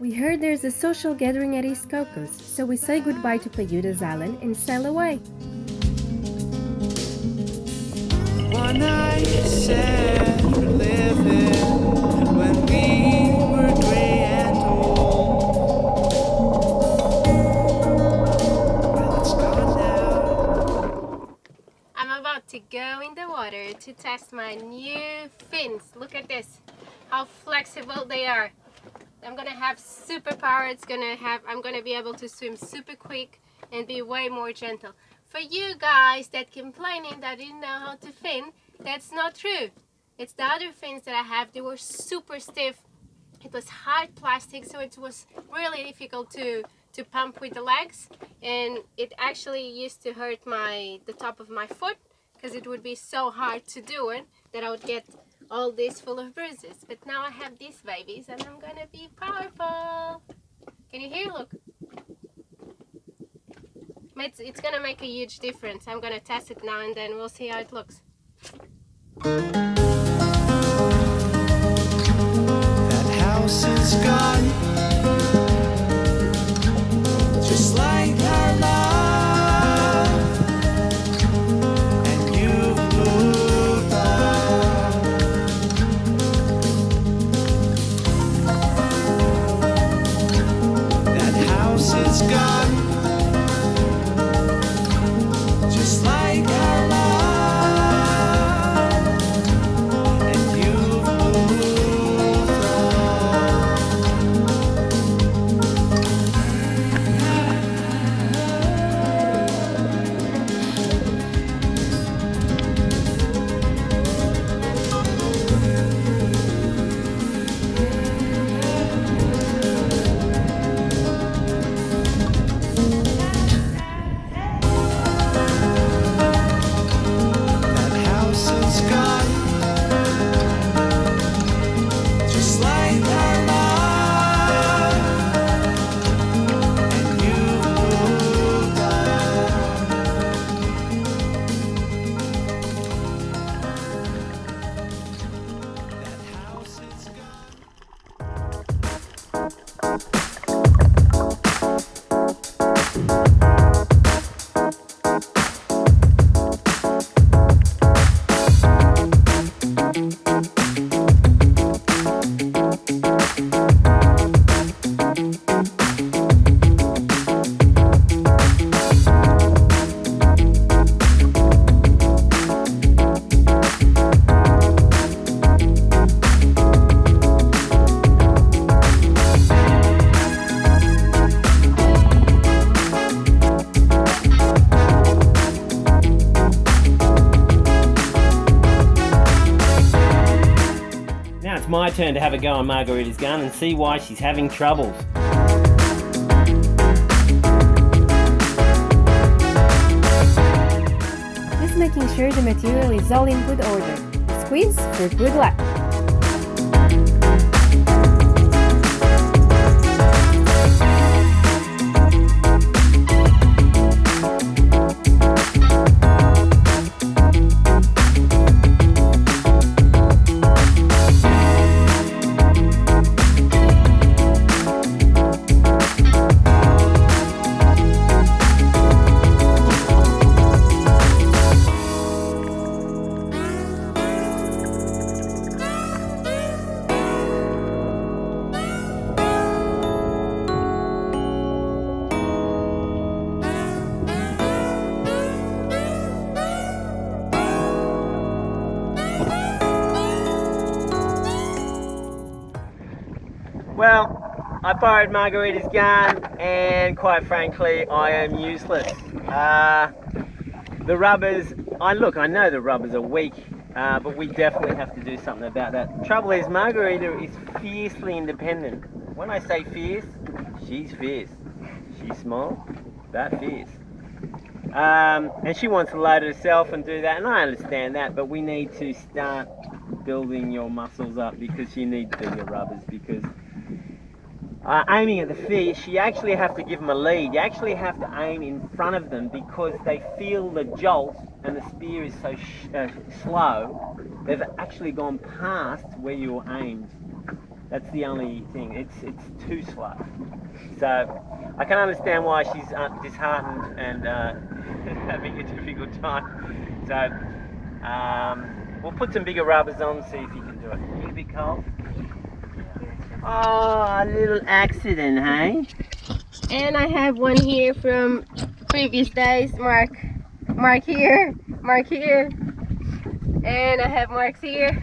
We heard there's a social gathering at East Cocos, so we say goodbye to Puda's island and sail away. One night said we're living when we were gray and old. Well, it's gone now. I'm about to go in the water to test my new fins. Look at this, how flexible they are. I'm gonna have superpower. I'm gonna be able to swim super quick and be way more gentle. For you guys that complaining that you didn't know how to fin, that's not true. It's the other fins that I have. They were super stiff. It was hard plastic, so it was really difficult to pump with the legs, and it actually used to hurt the top of my foot because it would be so hard to do it that I would get all this full of bruises. But now I have these babies and I'm gonna be powerful. Can you hear? Look. It's gonna make a huge difference. I'm gonna test it now and then we'll see how it looks. That house is gone, just like our love, and you've moved on. That house is gone, just like our love, and you've moved That house is gone, just like our love, and you've moved on. That house is gone. Now it's my turn to have a go on Margarida's gun and see why she's having troubles. Just making sure the material is all in good order. Squeeze for good luck. Well, I borrowed Margarida's gun and quite frankly I am useless. The rubbers, I know the rubbers are weak, but we definitely have to do something about that. Trouble is, Margarida is fiercely independent. When I say fierce, she's fierce. She's small, but fierce. And she wants to load it herself and do that, and I understand that, but we need to start building your muscles up because you need bigger rubbers, because aiming at the fish, you actually have to give them a lead. You actually have to aim in front of them because they feel the jolt and the spear is so slow, they've actually gone past where you were aimed. That's the only thing. It's too slow. So I can understand why she's disheartened and having a difficult time. So we'll put some bigger rubbers on, see if you can do it. You a bit cold? Oh, a little accident, hey? And I have one here from previous days. Mark here, Mark here, and I have marks here.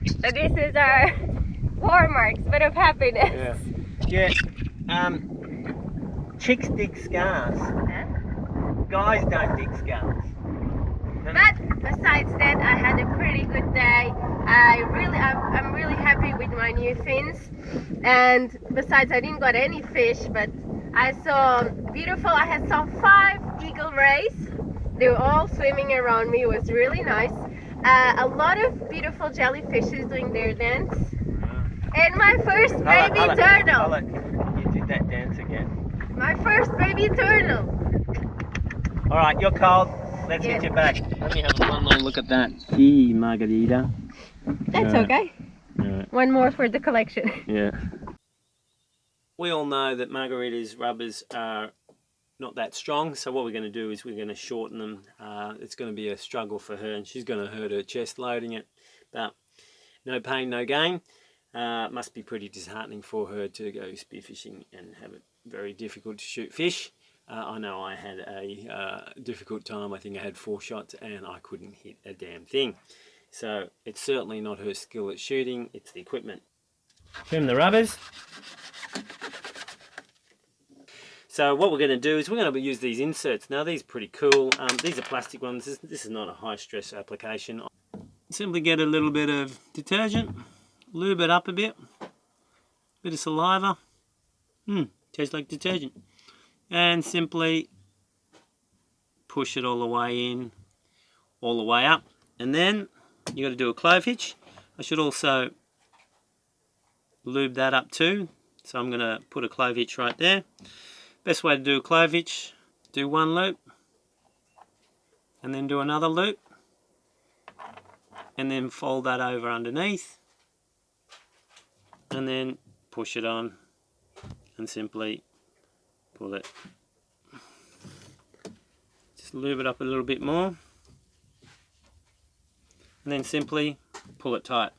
So this is our war marks, but of happiness. Yeah. Chicks dig scars. Huh? Guys don't dig scars. But besides that, I had a pretty good day. I'm really happy with my new fins. And besides, I didn't got any fish, but I saw I saw 5 eagle rays. They were all swimming around me. It was really nice. A lot of beautiful jellyfishes doing their dance. And my first baby turtle. You did that dance again. My first baby turtle. All right, you're cold. Let's get you back. Let me have one more look at that. Gee, Margarida. That's okay. Yeah. One more for the collection. Yeah. We all know that Margarida's rubbers are not that strong, so what we're going to do is we're going to shorten them. It's going to be a struggle for her, and she's going to hurt her chest loading it, but no pain, no gain. It must be pretty disheartening for her to go spearfishing and have it very difficult to shoot fish. I know I had a difficult time. I think I had 4 shots and I couldn't hit a damn thing. So it's certainly not her skill at shooting, it's the equipment. Trim the rubbers. So what we're going to do is we're going to use these inserts. Now these are pretty cool. These are plastic ones. This is not a high stress application. Simply get a little bit of detergent, lube it up a bit of saliva. Tastes like detergent. And simply push it all the way in, all the way up. And then you got to do a clove hitch. I should also lube that up too. So I'm going to put a clove hitch right there. Best way to do a clove hitch, do one loop and then do another loop and then fold that over underneath and then push it on and simply pull it. Just lube it up a little bit more and then simply pull it tight.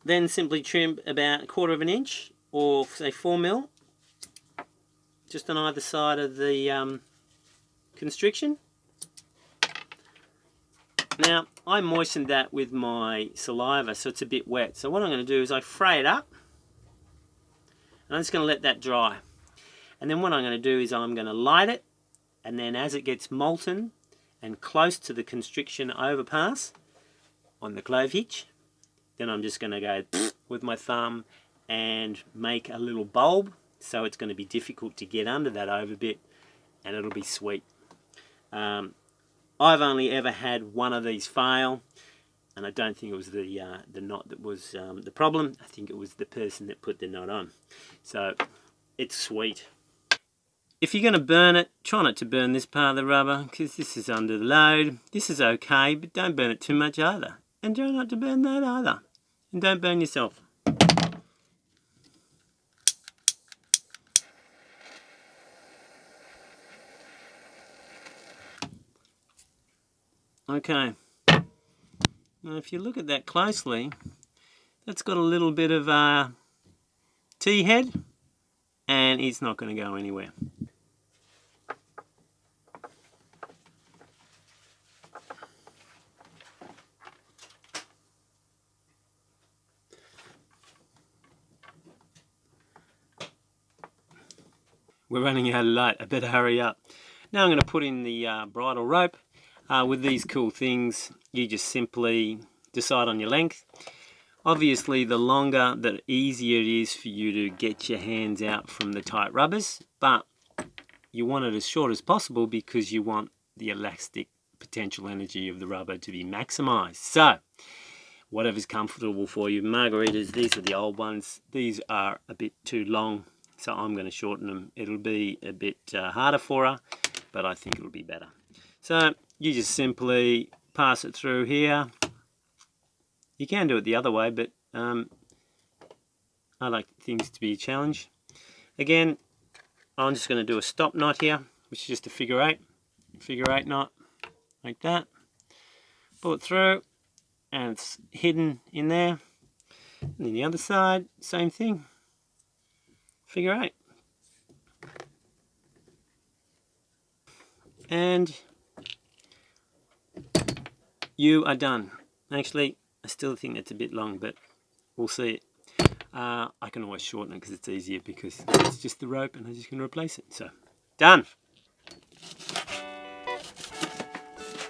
Then simply trim about 1/4 inch or say 4mm just on either side of the constriction. Now I moistened that with my saliva so it's a bit wet, so what I'm going to do is I fray it up and I'm just going to let that dry, and then what I'm going to do is I'm going to light it, and then as it gets molten and close to the constriction overpass on the clove hitch, then I'm just going to go with my thumb and make a little bulb, so it's going to be difficult to get under that overbit and it'll be sweet. I've only ever had one of these fail, and I don't think it was the knot that was the problem. I think it was the person that put the knot on. So it's sweet. If you're going to burn it, try not to burn this part of the rubber because this is under the load. This is okay, but don't burn it too much either. And try not to burn that either. And don't burn yourself. Okay. Now if you look at that closely, that's got a little bit of a T-head, and it's not going to go anywhere. We're running out of light, I better hurry up. Now I'm going to put in the bridle rope. With these cool things, you just simply decide on your length. Obviously, the longer, the easier it is for you to get your hands out from the tight rubbers, but you want it as short as possible because you want the elastic potential energy of the rubber to be maximized. So, whatever's comfortable for you. Margaritas, these are the old ones. These are a bit too long, so I'm going to shorten them. It'll be a bit harder for her, but I think it'll be better. So you just simply pass it through here. You can do it the other way, but I like things to be a challenge. Again, I'm just going to do a stop knot here, which is just a figure eight knot, like that. Pull it through, and it's hidden in there. And then the other side, same thing, figure eight. And you are done. Actually, I still think that's a bit long, but we'll see. I can always shorten it because it's easier, because it's just the rope and I'm just going to replace it. So, done.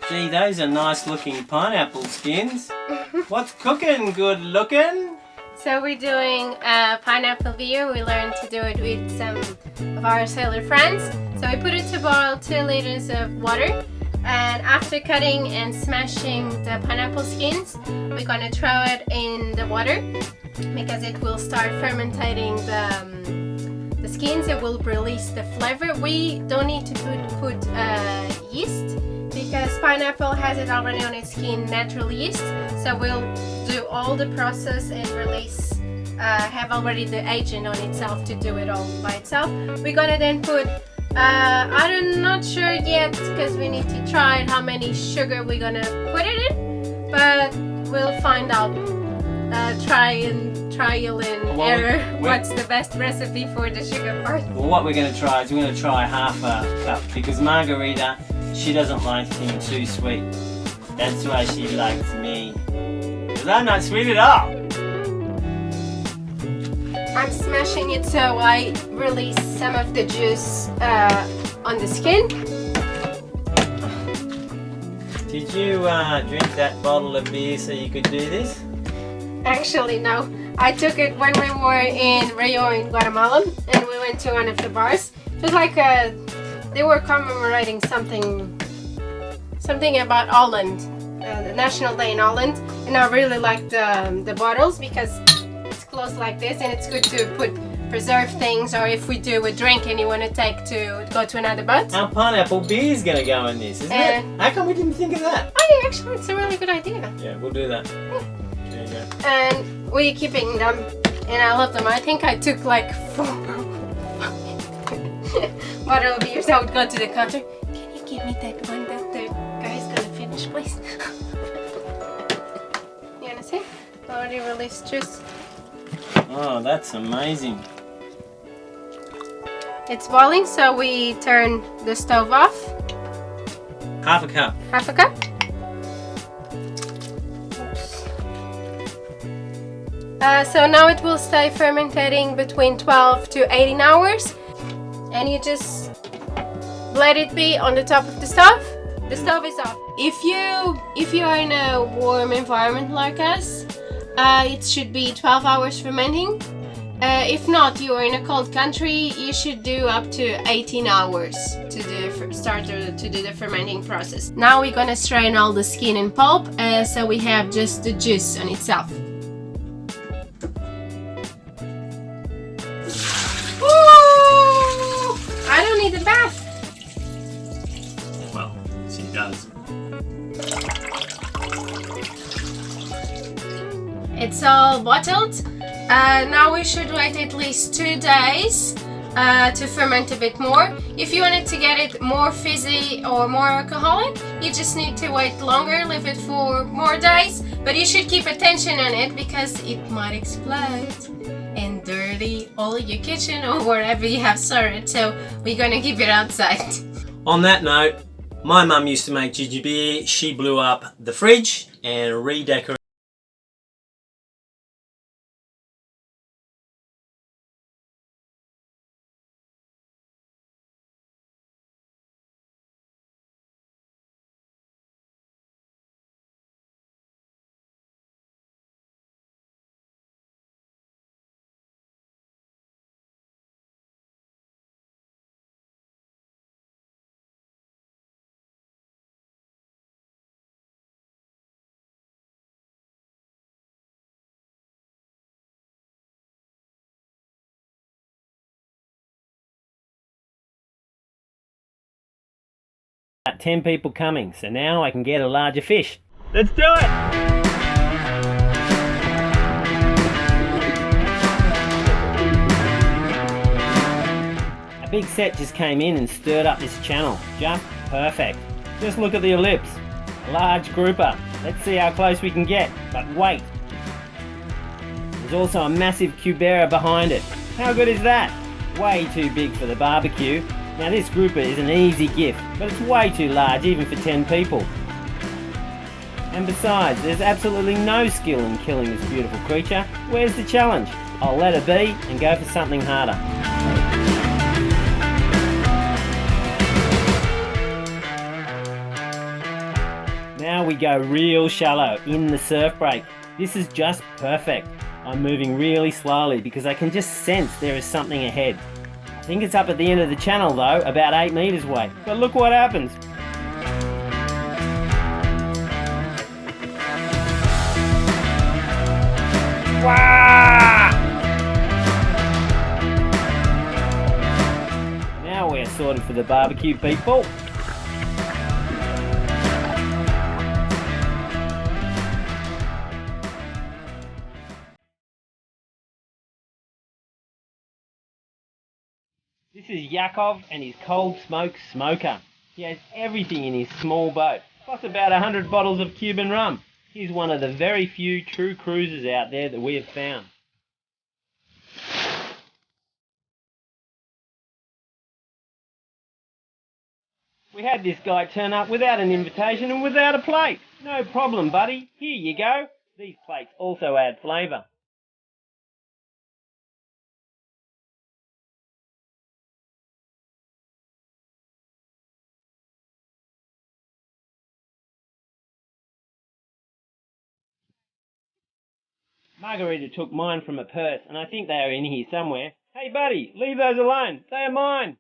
Gee, those are nice looking pineapple skins. What's cooking? Good looking? So we're doing a pineapple beer. We learned to do it with some of our sailor friends. So we put it to boil 2 liters of water. And after cutting and smashing the pineapple skins, we're gonna throw it in the water because it will start fermenting the skins. It will release the flavor. We don't need to put yeast because pineapple has it already on its skin, natural yeast. So we'll do all the process and release, have already the agent on itself to do it all by itself. We're gonna then put I'm not sure yet because we need to try how many sugar we're gonna put it in, but we'll find out. Trial and error. What's the best recipe for the sugar part? Well, what we're going to try is we're going to try half a cup, because Margarida, she doesn't like things too sweet. That's why she likes me. Because I'm not sweet at all. I'm smashing it so I release some of the juice on the skin. Did you drink that bottle of beer so you could do this? Actually, no. I took it when we were in Rio in Guatemala and we went to one of the bars. It was like they were commemorating something about Holland, the National Day in Holland. And I really liked the bottles because it's closed like this and it's good to put preserve things, or if we do a drink and you want to take to go to another boat. Our pineapple beer is going to go in this, isn't it? How come we didn't think of that? Oh yeah, actually it's a really good idea. Yeah, we'll do that. Yeah. There you go. And we're keeping them, and I love them. I think I took like 4 bottle of beers. I would go to the counter. Can you give me that one that the guy's gonna finish, please? You wanna see? Already released juice. Oh, that's amazing. It's boiling, so we turn the stove off. Half a cup. Half a cup. So now it will stay fermenting between 12 to 18 hours, and you just let it be on the top of the stove. The stove is off. If you are in a warm environment like us, it should be 12 hours fermenting. If not, you are in a cold country, you should do up to 18 hours to do the fermenting process. Now we're gonna strain all the skin and pulp, so we have just the juice on itself. Ooh! I don't need a bath. Well, she does. It's all bottled. Now we should wait at least 2 days to ferment a bit more. If you wanted to get it more fizzy or more alcoholic, you just need to wait longer, leave it for more days. But you should keep attention on it because it might explode and dirty all your kitchen or wherever you have stored it. So we're gonna keep it outside. On that note, my mum used to make ginger beer. She blew up the fridge and redecorated. About 10 people coming, so now I can get a larger fish. Let's do it! big set just came in and stirred up this channel. Just perfect. Just look at the ellipse. A large grouper. Let's see how close we can get. But wait. There's also a massive cubera behind it. How good is that? Way too big for the barbecue. Now this grouper is an easy gift, but it's way too large even for 10 people. And besides, there's absolutely no skill in killing this beautiful creature. Where's the challenge? I'll let her be and go for something harder. Now we go real shallow in the surf break. This is just perfect. I'm moving really slowly because I can just sense there is something ahead. I think it's up at the end of the channel though, about 8 meters away. But look what happens. Wah! Now we're sorted for the barbecue, people. This is Yakov and his cold smoke smoker. He has everything in his small boat, plus about 100 bottles of Cuban rum. He's one of the very few true cruisers out there that we have found. We had this guy turn up without an invitation and without a plate. No problem, buddy. Here you go. These plates also add flavour. Margarida took mine from a purse, and I think they are in here somewhere. Hey buddy, leave those alone. They are mine.